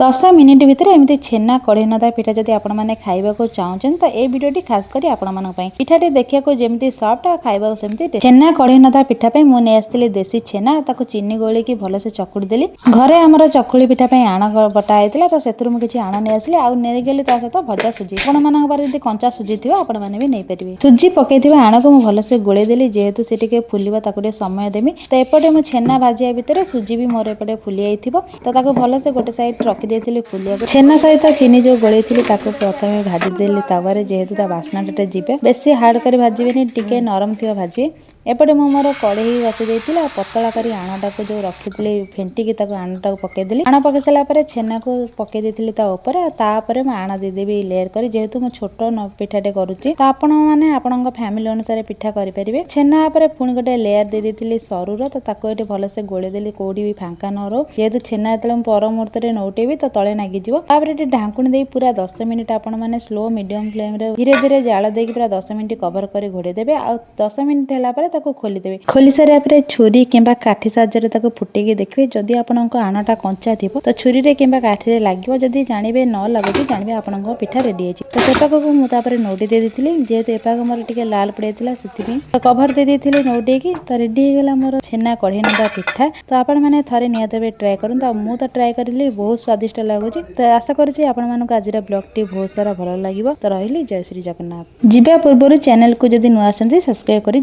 10 minute भितर एमती छेना कढ़ी नदा पिठा जदि आपण मैंने खाइबा को चाहूचन तो ए वीडियोटी खास करी आपण मानक पई पिठाटी देखिया को जेमती सॉफ्ट आ खाइबा सेमती छेना कढ़ी नदा पिठा पे मु ने आस्तिली देसी छेना ताको चीनी गोली की भलो से चकुड़ी देली घरे हमर चकुली पिठा पे आण बटा आइतला तो सेतुरु मु किछि आण ने आसली आ ने गेली ता सहित भजा सुजी आपण मानक बारे जदि कंचा सुजी थिबा आपण माने भी नै परिबे सुजी पकेइथिबा आण को मु भलो से गोळे देली जेहेतु से टिके फुलिबा ताको दे समय देमी तो एपटे मु छेना भाजिया भितर सुजी भी मोर एपटे फुली आइथिबो तो ताको भलो से गोटे साइड रखि देथिली फुलिया छेना सहित चीनी जो गोळी थिली ताको प्रथमे भाजी देली तावारे जेहेतु ता बास्ना टे जिबे बेसी हार्ड करी भाजीबेनी टिके नरम थिबा भाजी एपटे मु मोर कढ़ई बसि देइतिला पतला करी आणाटा को जो रखिथिली फेंटी की ताको आणाटा को पके देली आणा पके सला परे छेना को पके देइतिली ता ऊपर ता परे म आणा दे देबी लेयर करी जेहेतु मु छोटो न पिठाटे करूची तो आपण माने आपनक फैमिली अनुसार पिठा करि परिबे छेना परे पुणी गोटे लेयर दे देइतिली सरुर तो ताको एटे भलो से गोळे देली कोडी भी फांका न रो जेहेतु छेना एतले म पर मुहूर्त रे नौटेबी तो तळे नागी जिवो तापरे एटे ढांकुणी देई पूरा 10 मिनिट आपण माने स्लो मीडियम फ्लेम रे धीरे धीरे जाळ देकी पूरा 10 मिनिट कवर करी घोड़े देबे आ 10 मिनिट हैला परे ताको खोली देबे खोली सारे परे छुरी किंबा काठी साहाय्य रे ताको फुटेकी देखबे जदि आपनक आणाटा कंचा थिबो तो छुरी रे किंबा काठी रे लागिवो जदि जानिबे न लागुची जानिबे आपनक पिठा रेडी अछि तो सेपाको को मु तापरे नोटी दे देथिली जेहेतु एपाको मोर टिके लाल पड़ेतिला सेति तो कवर दे देथिली नोटी की तो रेडी हे गेला मोर छेना कढ़ी नदा पिठा तो आपण माने थरे नियतबे ट्राई करन तो मु तो ट्राई करली बहुत स्वादिष्ट लागुची तो आशा करछि आपण मानक आजिरा ब्लॉग टी बहुत सारा भलो लागिवो तो रहिली जय श्री जगन्नाथ जिबा पूर्वरु चैनल को जदि नुआ आसंती सब्सक्राइब करि